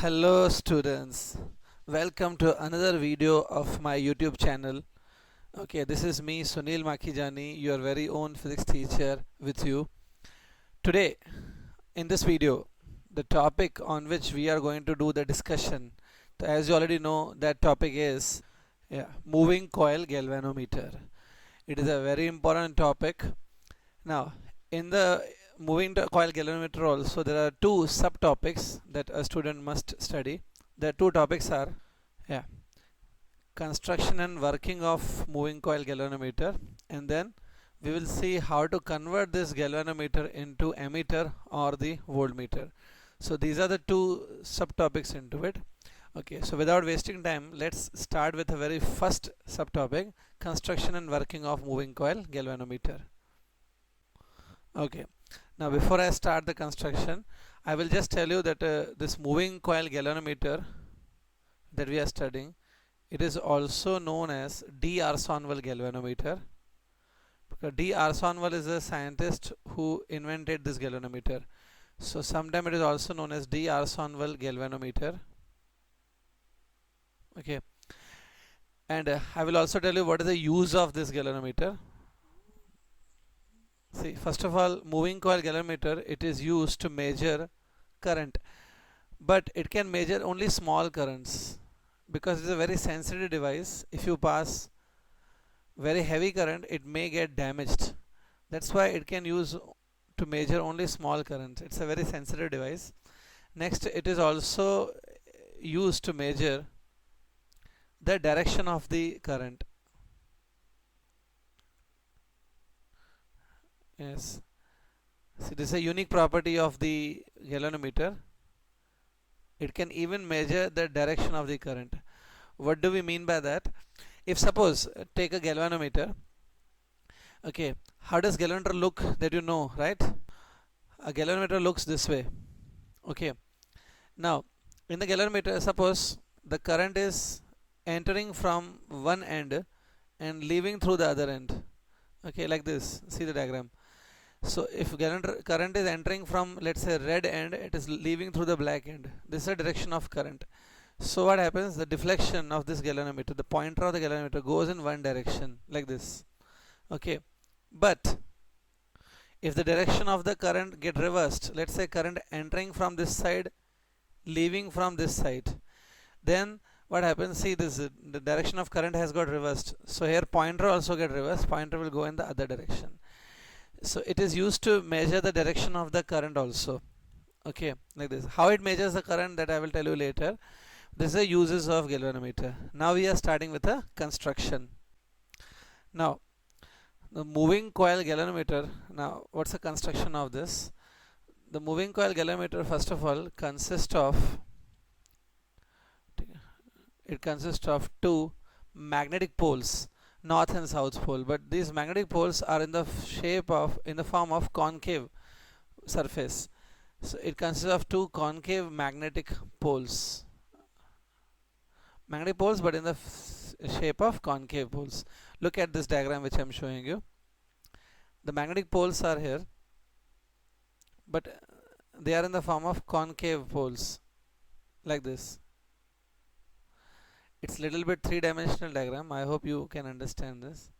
Hello students, welcome to another video of my YouTube channel. Okay, this is me Sunil Makhijani, your very own physics teacher with you. Today in this video, the topic on which we are going to do the discussion, as you already know, that topic is moving coil galvanometer. It is a very important topic. Now, in the moving the coil galvanometer also, there are two subtopics that a student must study. The two topics are yeah, construction and working of moving coil galvanometer, and then we will see how to convert this galvanometer into ammeter or the voltmeter. So these are the two subtopics into it. Okay, so without wasting time, let's start with the very first subtopic, construction and working of moving coil galvanometer. Okay, now before I start the construction, I will just tell you that this moving coil galvanometer that we are studying, it is also known as D'Arsonval galvanometer, because D'Arsonval is a scientist who invented this galvanometer. So sometimes it is also known as D'Arsonval galvanometer. Okay, and I will also tell you what is the use of this galvanometer. See, first of all, moving coil galvanometer, it is used to measure current, but it can measure only small currents because it's a very sensitive device. If you pass very heavy current, it may get damaged. That's why it can use to measure only small currents. It's a very sensitive device. Next, it is also used to measure the direction of the current. Yes. See, this is a unique property of the galvanometer. It can even measure the direction of the current. What do we mean by that? If suppose take a galvanometer, okay, how does galvanometer look that you know, right? A galvanometer looks this way. Okay, now in the galvanometer, suppose the current is entering from one end and leaving through the other end. Okay, like this. See the diagram. So if current is entering from, let's say, red end, it is leaving through the black end. This is the direction of current. So what happens? The deflection of this galvanometer, the pointer of the galvanometer goes in one direction like this. Okay, but if the direction of the current get reversed, let's say current entering from this side, leaving from this side, then what happens? See, this the direction of current has got reversed. So here pointer also get reversed. Pointer will go in the other direction. So it is used to measure the direction of the current also. Okay, like this. How it measures the current, that I will tell you later. This is the uses of galvanometer. Now we are starting with a construction. Now the moving coil galvanometer. Now what's the construction of this? The moving coil galvanometer, first of all, consists of two magnetic poles, north and south pole, but these magnetic poles are in the form of concave surface. So it consists of two concave magnetic poles, but in the shape of concave poles. Look at this diagram which I am showing you. The magnetic poles are here, but they are in the form of concave poles like this. It's little bit three-dimensional diagram. I hope you can understand this.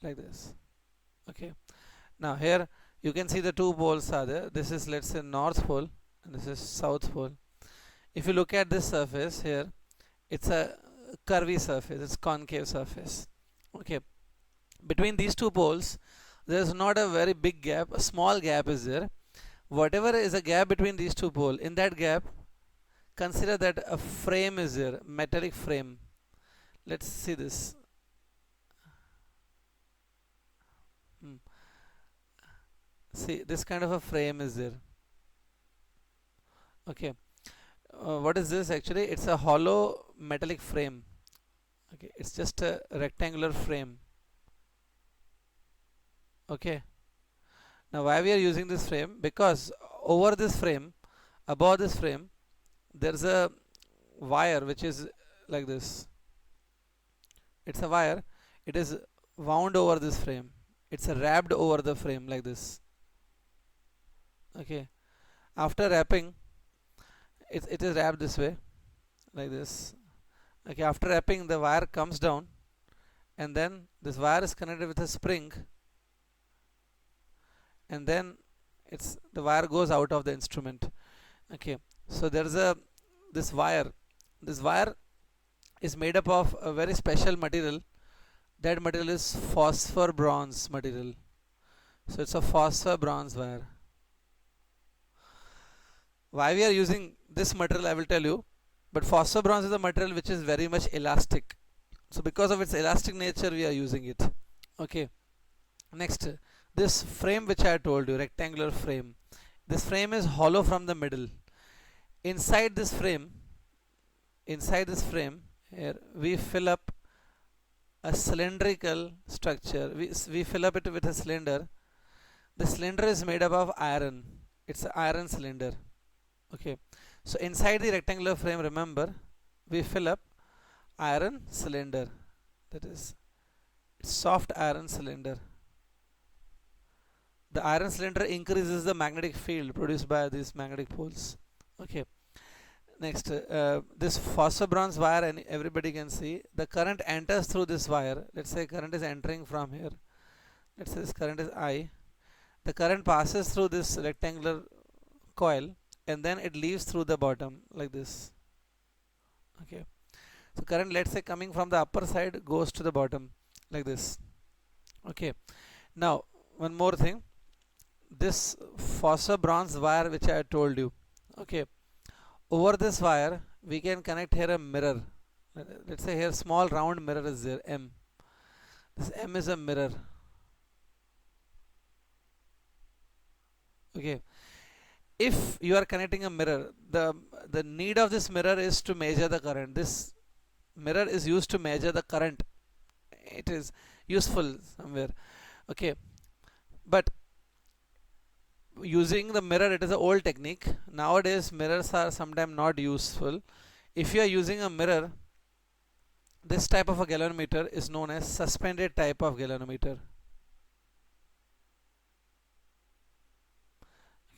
Like this. Okay. Now here you can see the two poles are there. This is, let's say, north pole and this is south pole. If you look at this surface here, it's a curvy surface. It's concave surface. Okay. Between these two poles, there is not a very big gap. A small gap is there. Whatever is a gap between these two poles, in that gap, consider that a frame is there, metallic frame. Let's see this. See, this kind of a frame is there. Okay. What is this actually? It's a hollow metallic frame. Okay, it's just a rectangular frame. Okay. Now why we are using this frame? Because over this frame, above this frame, there's a wire which is like this. It's a wire. It is wound over this frame. it's wrapped over the frame like this. Okay, after wrapping, it is wrapped this way like this. Okay, after wrapping, the wire comes down, and then this wire is connected with a spring, and then it's the wire goes out of the instrument. Okay, so there is a this wire. This wire is made up of a very special material. That material is phosphor bronze material. So it's a phosphor bronze wire. Why we are using this material, I will tell you. But phosphor bronze is a material which is very much elastic. So because of its elastic nature, we are using it. Okay. Next, this frame which I told you, rectangular frame. This frame is hollow from the middle. Inside this frame, here we fill up a cylindrical structure. We fill up it with a cylinder. The cylinder is made up of iron. It's an iron cylinder. Okay. So inside the rectangular frame, remember, we fill up iron cylinder. That is soft iron cylinder. The iron cylinder increases the magnetic field produced by these magnetic poles. Okay. Next, this phosphor bronze wire, and everybody can see the current enters through this wire. Let's say current is entering from here. Let's say this current is I. The current passes through this rectangular coil, and then it leaves through the bottom like this. Okay. So current, let's say, coming from the upper side goes to the bottom like this. Okay. Now one more thing. This phosphor bronze wire which I told you. Okay. Over this wire we can connect here a mirror. Let's say here small round mirror is there, M. This M is a mirror. Okay. If you are connecting a mirror, the need of this mirror is to measure the current. This mirror is used to measure the current. It is useful somewhere. Okay. But using the mirror, it is an old technique. Nowadays mirrors are sometimes not useful. If you are using a mirror, this type of a galvanometer is known as suspended type of galvanometer.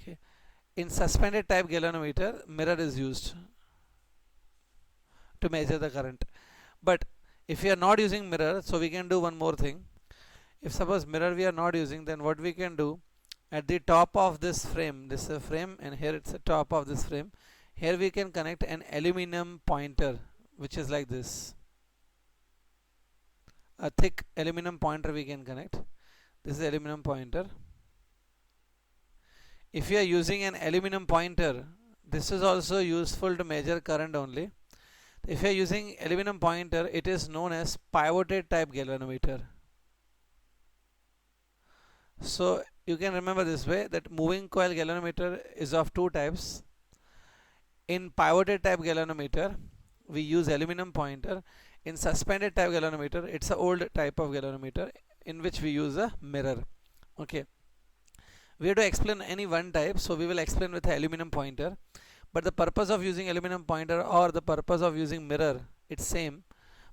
Okay. In suspended type galvanometer, mirror is used to measure the current. But if we are not using mirror, so we can do one more thing. If suppose mirror we are not using, then what we can do, at the top of this frame, this is a frame, and here it's the top of this frame, here we can connect an aluminum pointer which is like this. A thick aluminum pointer we can connect. This is aluminum pointer. If you are using an aluminum pointer, this is also useful to measure current only. If you are using aluminum pointer, it is known as pivoted type galvanometer. So you can remember this way, that moving coil galvanometer is of two types. In pivoted type galvanometer, we use aluminum pointer. In suspended type galvanometer, it's an old type of galvanometer in which we use a mirror. Okay. We have to explain any one type, so we will explain with the aluminum pointer. But the purpose of using aluminum pointer or the purpose of using mirror, it's same.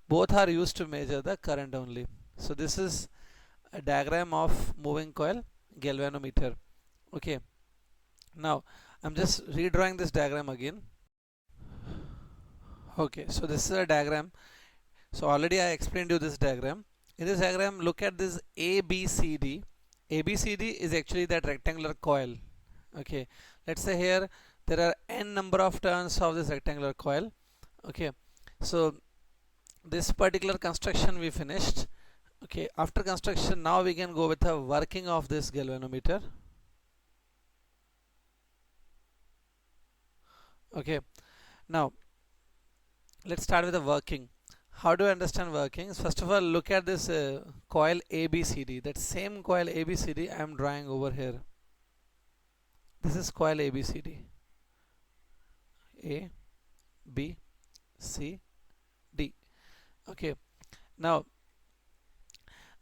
Both are used to measure the current only. So this is a diagram of moving coil galvanometer. Okay. Now I'm just redrawing this diagram again. Okay, so this is a diagram. So already I explained you this diagram. In this diagram, look at this ABCD. ABCD is actually that rectangular coil. Okay, let's say here there are n number of turns of this rectangular coil. Okay, so this particular construction we finished. Okay, after construction, now we can go with the working of this galvanometer. Okay, now let's start with the working. How do I understand working? First of all, look at this coil ABCD. That same coil ABCD I am drawing over here. This is coil ABCD. A, B, C, D. Okay, now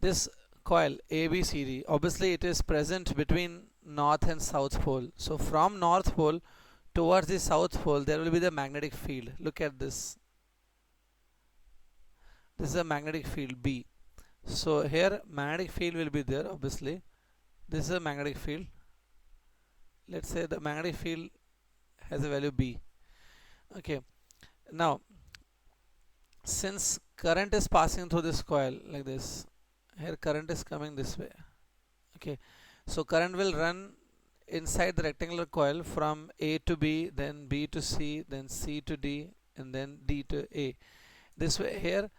this coil ABCD, obviously it is present between north and south pole. So from north pole towards the south pole there will be the magnetic field. Look at this. This is a magnetic field B. So here magnetic field will be there, obviously. This is a magnetic field. Let's say the magnetic field has a value B. Okay, now since current is passing through this coil like this, here current is coming this way. Okay, so current will run inside the rectangular coil from A to B, then B to C, then C to D, and then D to A. This way here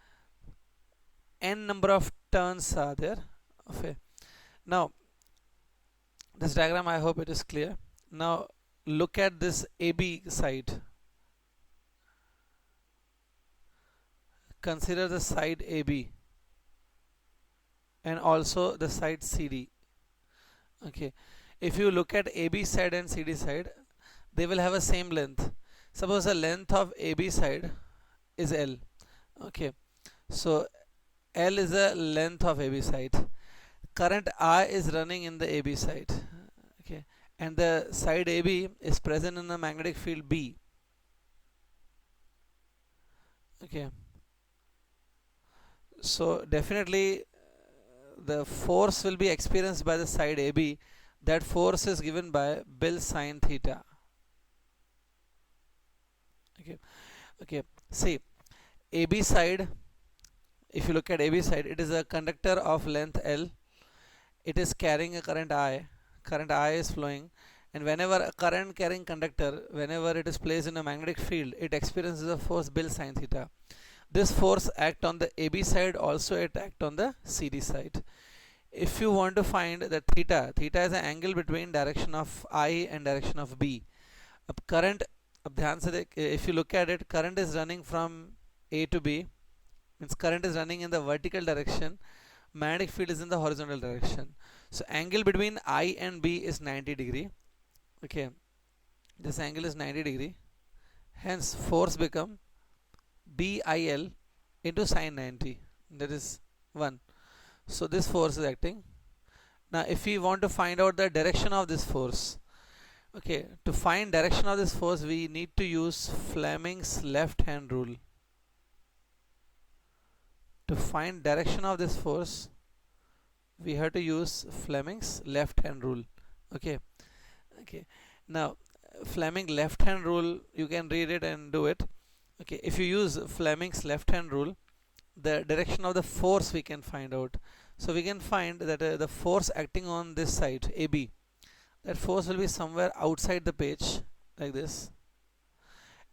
n number of turns are there. Okay, now this diagram, I hope it is clear. Now look at this AB side. Consider the side AB and also the side CD. Okay, if you look at AB side and CD side, they will have a same length. Suppose the length of AB side is L. Okay, so L is the length of AB side. Current I is running in the AB side. Okay, and the side AB is present in the magnetic field B. Okay, so definitely the force will be experienced by the side AB. That force is given by Bill sine theta. Okay, okay. See, AB side. If you look at AB side, it is a conductor of length L. It is carrying a current I. Current I is flowing, and whenever a current carrying conductor, whenever it is placed in a magnetic field, it experiences a force Bill sine theta. This force act on the AB side, also it act on the CD side. If you want to find the theta is an angle between direction of I and direction of B. Current, if you look at it, current is running from A to B, means current is running in the vertical direction, magnetic field is in the horizontal direction. So angle between I and B is 90 degree. Okay, this angle is 90 degree, hence force become BIL into sine 90, that is 1. So this force is acting. Now if we want to find out the direction of this force, okay, to find direction of this force we need to use Fleming's left hand rule. To find direction of this force we have to use Fleming's left hand rule. Okay, okay. Now Fleming left hand rule, you can read it and do it. Okay, if you use Fleming's left hand rule, the direction of the force we can find out. So we can find that the force acting on this side AB, that force will be somewhere outside the page like this,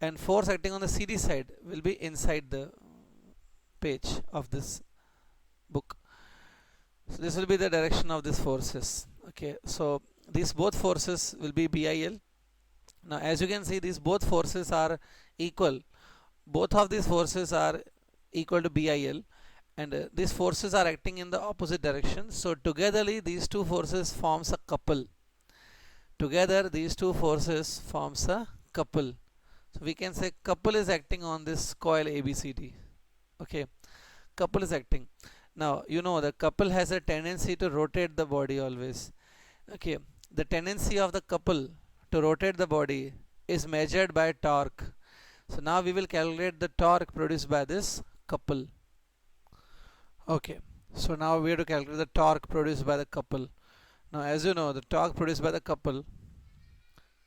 and force acting on the CD side will be inside the page of this book. So this will be the direction of these forces. Okay, so these both forces will be BIL. Now as you can see, these both forces are equal. Both of these forces are equal to BIL, and these forces are acting in the opposite direction. So togetherly these two forces forms a couple. Together these two forces forms a couple. So we can say couple is acting on this coil ABCD. Okay, couple is acting. Now you know the couple has a tendency to rotate the body always. Okay, the tendency of the couple to rotate the body is measured by torque. So now we will calculate the torque produced by this couple. Okay, so now we have to calculate the torque produced by the couple. Now as you know, the torque produced by the couple,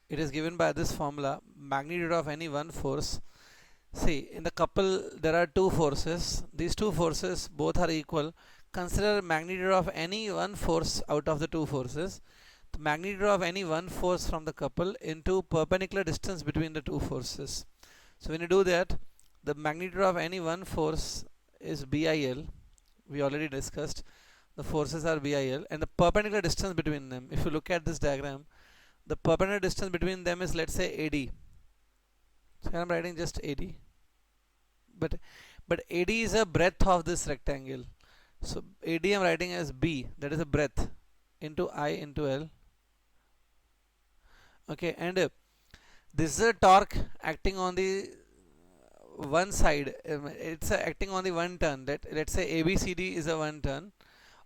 it is given by this formula, magnitude of any one force. See, in the couple there are two forces. These two forces both are equal. Consider magnitude of any one force out of the two forces. The magnitude of any one force from the couple into perpendicular distance between the two forces. So when you do that, the magnitude of any one force is BIL. We already discussed. The forces are BIL, and the perpendicular distance between them, if you look at this diagram, the perpendicular distance between them is, let's say, AD. So I am writing just AD. But AD is a breadth of this rectangle. So AD I am writing as B, that is a breadth, into I into L. Okay, and this is a torque acting on the one side. It's acting on the one turn. That, let's say ABCD is a one turn.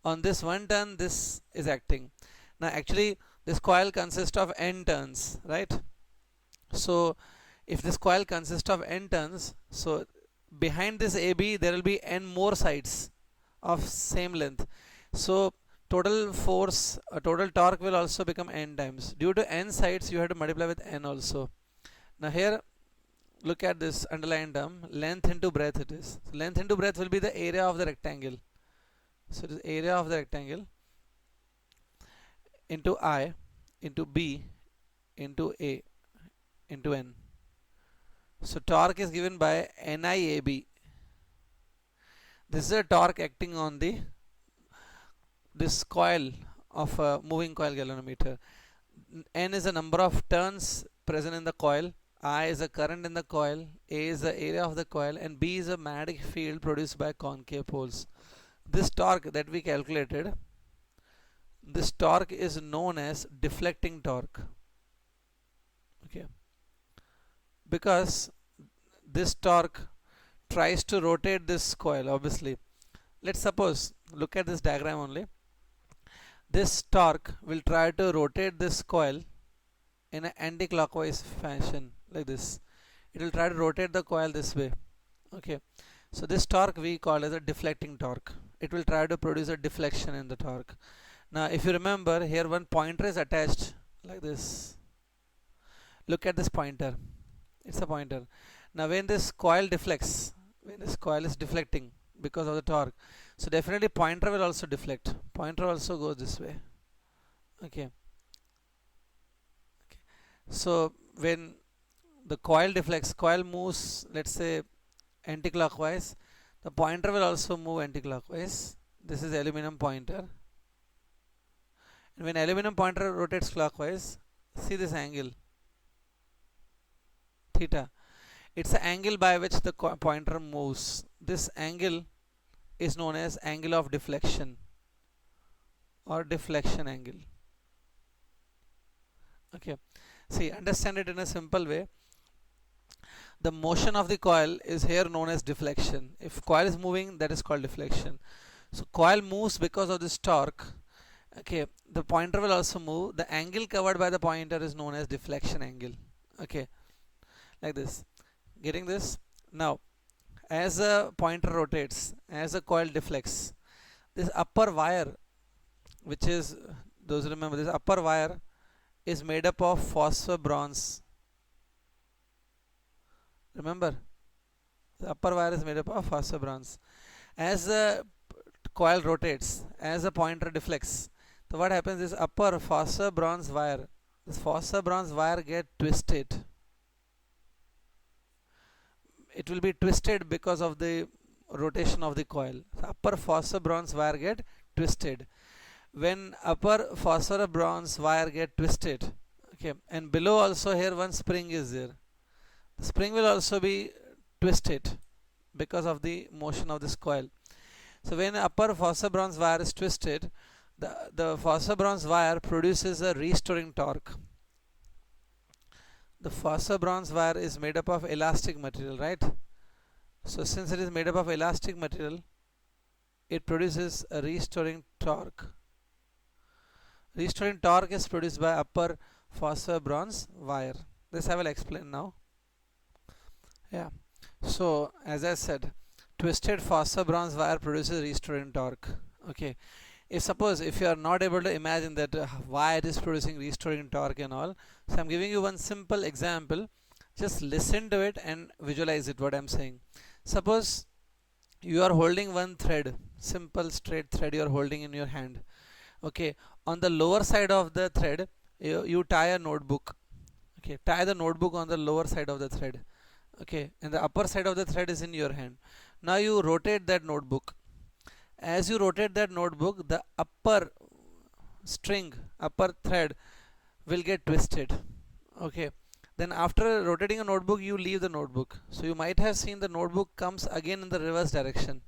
On this one turn, this is acting. Now actually this coil consists of n turns, right? So if this coil consists of n turns, so behind this AB there will be n more sides of same length. So total force, total torque will also become n times. Due to n sides, you have to multiply with n also. Now here, look at this underlying term, length into breadth it is. So length into breadth will be the area of the rectangle. So it is area of the rectangle into I into B into A into N. So torque is given by NIAB. This is a torque acting on this coil of a moving coil galvanometer. N is the number of turns present in the coil, I is the current in the coil, A is the area of the coil, and B is a magnetic field produced by concave poles. This torque that we calculated, this torque is known as deflecting torque. Okay, because this torque tries to rotate this coil. Obviously, let's suppose, look at this diagram only. This torque will try to rotate this coil in an anti-clockwise fashion, like this. It will try to rotate the coil this way. Okay, so this torque we call as a deflecting torque. It will try to produce a deflection in the torque. Now if you remember, here one pointer is attached like this. Look at this pointer, it's a pointer. Now when this coil deflects, when this coil is deflecting because of the torque, so definitely pointer will also deflect. Pointer also goes this way. Okay, so when the coil deflects, coil moves, let's say anti-clockwise, the pointer will also move anti-clockwise. This is aluminum pointer, and when aluminum pointer rotates clockwise, see this angle theta. It's the angle by which the pointer moves. This angle is known as angle of deflection or deflection angle. Okay, see, understand it in a simple way. The motion of the coil is here known as deflection. If coil is moving, that is called deflection. So coil moves because of this torque. Okay, the pointer will also move. The angle covered by the pointer is known as deflection angle. Okay, like this. Getting this? Now, as the pointer rotates, as the coil deflects, this upper wire, which is, those remember, this upper wire is made up of phosphor bronze. Remember, the upper wire is made up of phosphor bronze. As the coil rotates, as the pointer deflects, so what happens is upper phosphor bronze wire, this phosphor bronze wire get twisted. It will be twisted because of the rotation of the coil. So upper phosphor bronze wire get twisted. When upper phosphor bronze wire get twisted, okay, and below also here one spring is there. The spring will also be twisted because of the motion of this coil. So when upper phosphor bronze wire is twisted, the phosphor bronze wire produces a restoring torque. The phosphor bronze wire is made up of elastic material, right? So since it is made up of elastic material, it produces a restoring torque. Restoring torque is produced by upper phosphor bronze wire. This I will explain now. Yeah. So as I said, twisted phosphor bronze wire produces restoring torque. Okay. If suppose if you are not able to imagine that why it is producing restoring torque and all, so I'm giving you one simple example. Just listen to it and visualize it what I'm saying. Suppose you are holding one thread, simple straight thread you are holding in your hand. Okay, on the lower side of the thread you tie a notebook. Okay, tie the notebook on the lower side of the thread. Okay, and the upper side of the thread is in your hand. Now you rotate that notebook. As you rotate that notebook, the upper string, upper thread will get twisted. Okay, then after rotating a notebook, you leave the notebook. So you might have seen the notebook comes again in the reverse direction.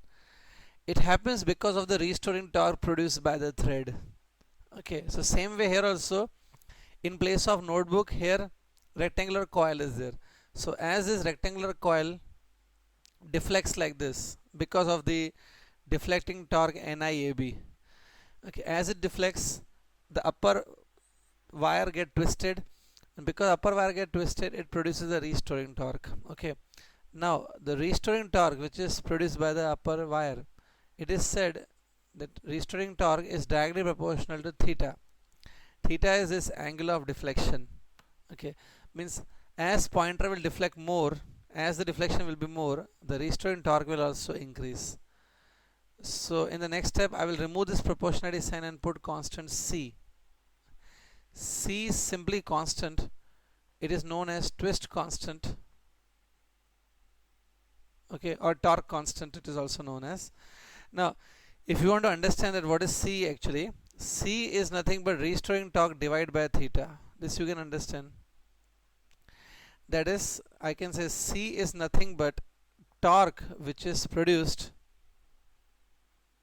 It happens because of the restoring torque produced by the thread. Okay, so same way here also, in place of notebook, here rectangular coil is there. So as this rectangular coil deflects like this because of the deflecting torque NIAB. Okay, as it deflects, the upper wire get twisted, and because upper wire get twisted, it produces a restoring torque. Okay, now the restoring torque which is produced by the upper wire, it is said that restoring torque is directly proportional to theta. Theta is this angle of deflection. Okay, means as pointer will deflect more, as the deflection will be more, the restoring torque will also increase. So in the next step I will remove this proportionality sign and put constant C. C is simply constant. It is known as twist constant, okay, or torque constant it is also known as. Now if you want to understand that what is C actually, C is nothing but restoring torque divided by theta. This you can understand. That is, I can say C is nothing but torque which is produced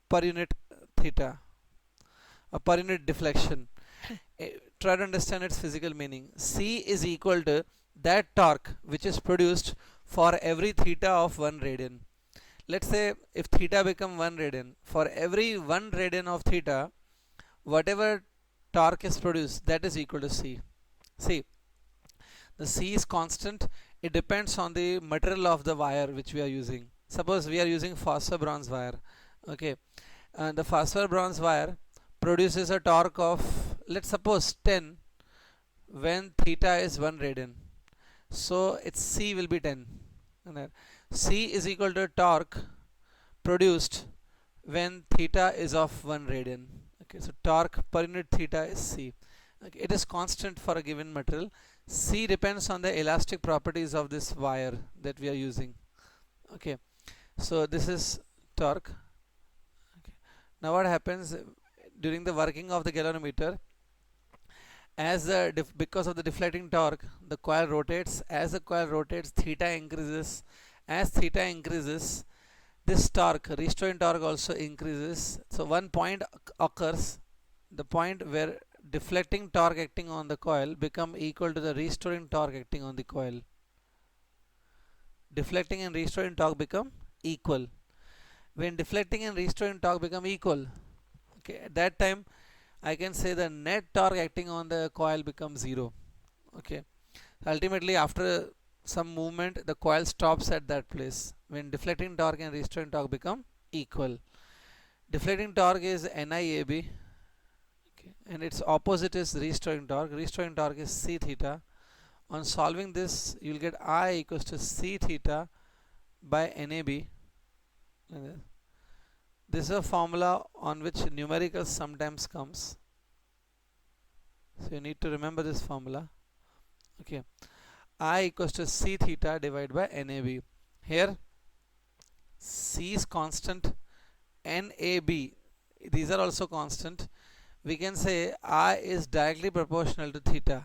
per unit theta, or per unit deflection. Try to understand its physical meaning. C is equal to that torque which is produced for every theta of 1 radian. Let's say if theta become 1 radian, for every 1 radian of theta, whatever torque is produced, that is equal to C. See, the C is constant. It depends on the material of the wire which we are using. Suppose we are using phosphor bronze wire, okay, and the phosphor bronze wire produces a torque of, let's suppose 10 when theta is 1 radian, so its C will be 10. And C is equal to torque produced when theta is of 1 radian. Okay, so torque per unit theta is C. Okay, it is constant for a given material. C depends on the elastic properties of this wire that we are using. Okay, so this is torque. Okay. Now what happens during the working of the galvanometer? As the because of the deflecting torque, the coil rotates. As the coil rotates, theta increases. As theta increases, this torque, restoring torque, also increases. So one point occurs, the point where deflecting torque acting on the coil become equal to the restoring torque acting on the coil. Deflecting and restoring torque become equal. When deflecting and restoring torque become equal, okay, at that time I can say the net torque acting on the coil becomes 0. Okay, ultimately after some movement the coil stops at that place when deflecting torque and restoring torque become equal. Deflecting torque is NIAB, okay, and its opposite is restoring torque. Restoring torque is C theta. On solving this, you will get I equals to C theta by NAB. This is a formula on which numericals sometimes comes, so you need to remember this formula. Okay, I equals to C theta divided by NAB. Here C is constant, NAB, these are also constant. We can say I is directly proportional to theta.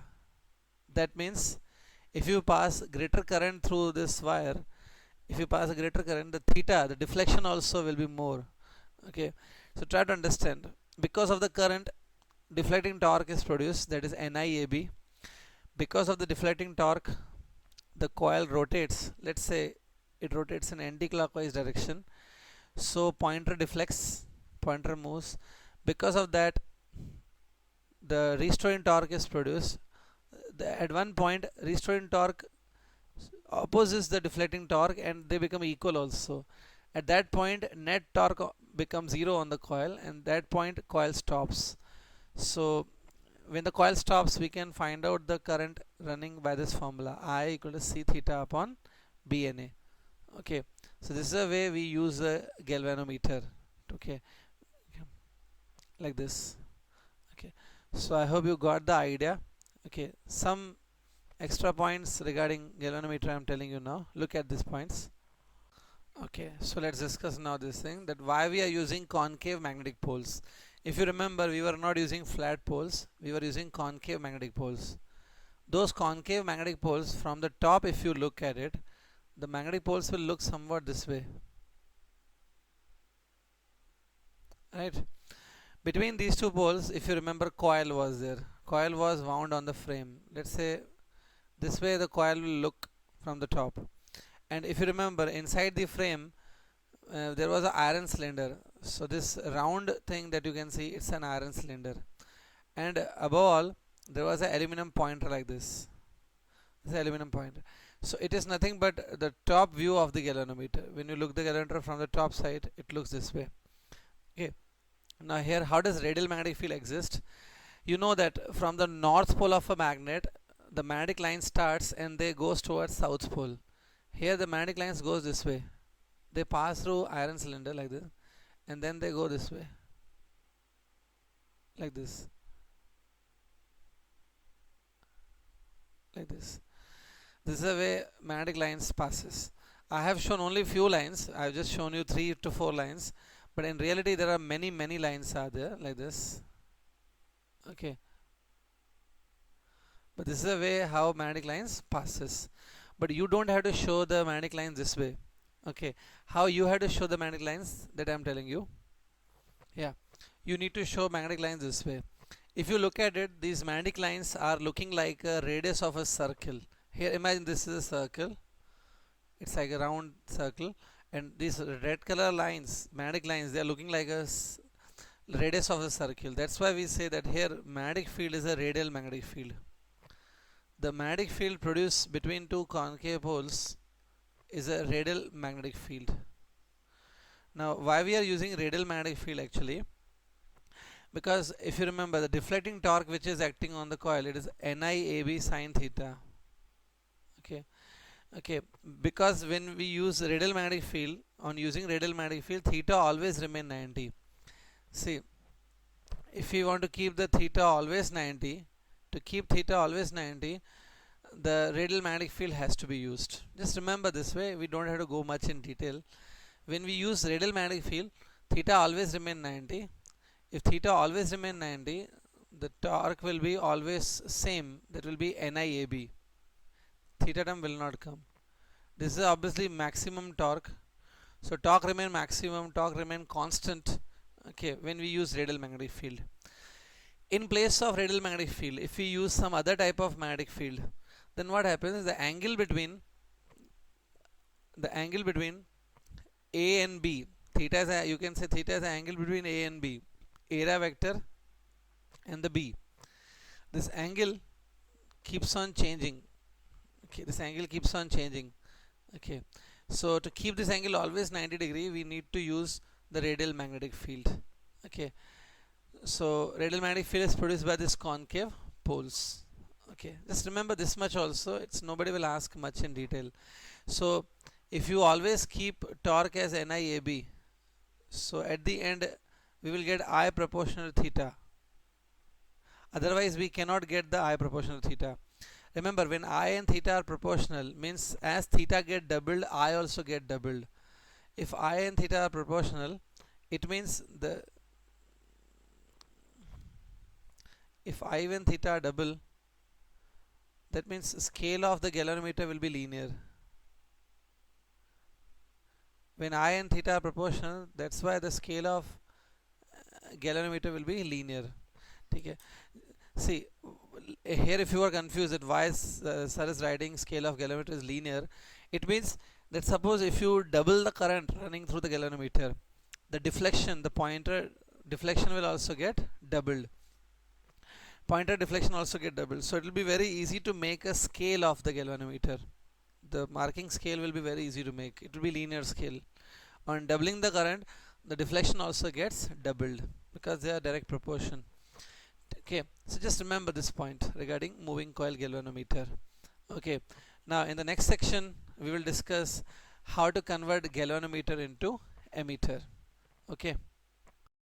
That means if you pass greater current through this wire, if you pass a greater current, the theta, the deflection also will be more. Okay, so try to understand. Because of the current, deflecting torque is produced, that is NIAB. Because of the deflecting torque, the coil rotates. Let's say it rotates in anti-clockwise direction, so pointer deflects, pointer moves. Because of that, the restoring torque is produced. At one point, restoring torque opposes the deflecting torque and they become equal also. At that point, net torque becomes 0 on the coil, and that point coil stops. So when the coil stops, we can find out the current running by this formula, I equal to C theta upon BNA. Okay, so this is a way we use a galvanometer. Okay, like this. Okay, so I hope you got the idea. Okay, some extra points regarding galvanometer I am telling you now. Look at these points. Okay, so let's discuss now this thing, that why we are using concave magnetic poles. If you remember, we were not using flat poles, we were using concave magnetic poles. Those concave magnetic poles, from the top if you look at it, the magnetic poles will look somewhat this way, right? Between these two poles, if you remember, coil was there. Coil was wound on the frame. Let's say this way the coil will look from the top. And if you remember, inside the frame there was an iron cylinder. So this round thing that you can see, it's an iron cylinder. And above all, there was an aluminum pointer like this. This aluminum pointer. So it is nothing but the top view of the galvanometer. When you look the galvanometer from the top side, it looks this way. Okay, now here how does radial magnetic field exist? You know that from the north pole of a magnet, the magnetic line starts and they goes towards south pole. Here the magnetic lines goes this way. They pass through iron cylinder like this, and then they go this way, like this, like this. This is the way magnetic lines passes. I have shown only few lines. I have just shown you 3 to 4 lines, but in reality there are many lines are there like this. Okay, but this is the way how magnetic lines passes. But you don't have to show the magnetic lines this way. Okay, how you have to show the magnetic lines, that I am telling you. Yeah, you need to show magnetic lines this way. If you look at it, these magnetic lines are looking like a radius of a circle. Here imagine this is a circle, it's like a round circle, and these red color lines, magnetic lines, they are looking like a radius of a circle. That's why we say that here magnetic field is a radial magnetic field. The magnetic field produced between two concave poles is a radial magnetic field. Now why we are using radial magnetic field actually? Because if you remember the deflecting torque which is acting on the coil, it is NIAB sine theta. Okay, okay, because when we use radial magnetic field, on using radial magnetic field, theta always remain 90. See, if you want to keep the theta always 90, to keep theta always 90, the radial magnetic field has to be used. Just remember this way, we don't have to go much in detail. When we use radial magnetic field, theta always remain 90. If theta always remain 90, the torque will be always same, that will be NIAB. Theta term will not come. This is obviously maximum torque. So torque remain maximum, torque remain constant. Okay, when we use radial magnetic field. In place of radial magnetic field, if we use some other type of magnetic field, then what happens is the angle between A and B, theta is a, you can say theta is the angle between A and B, area vector and the B. This angle keeps on changing. Okay, this angle keeps on changing. Okay, so to keep this angle always 90 degree, we need to use the radial magnetic field. Okay, so radial magnetic field is produced by this concave poles. Okay, just remember this much also, it's nobody will ask much in detail. So if you always keep torque as NIAB, so at the end we will get I proportional theta. Otherwise we cannot get the I proportional theta. Remember, when I and theta are proportional, means as theta get doubled, I also get doubled. If I and theta are proportional, it means if I and theta are double, that means scale of the galvanometer will be linear. When I and theta are proportional, that's why the scale of galvanometer will be linear. Okay. See, here if you are confused that why sir is writing scale of galvanometer is linear, it means that suppose if you double the current running through the galvanometer, the deflection, the pointer deflection will also get doubled. Pointer deflection also get doubled. So it will be very easy to make a scale of the galvanometer. The marking scale will be very easy to make. It will be linear scale. On doubling the current, the deflection also gets doubled because they are direct proportion. Okay, so just remember this point regarding moving coil galvanometer. Okay, now in the next section we will discuss how to convert galvanometer into ammeter. Okay.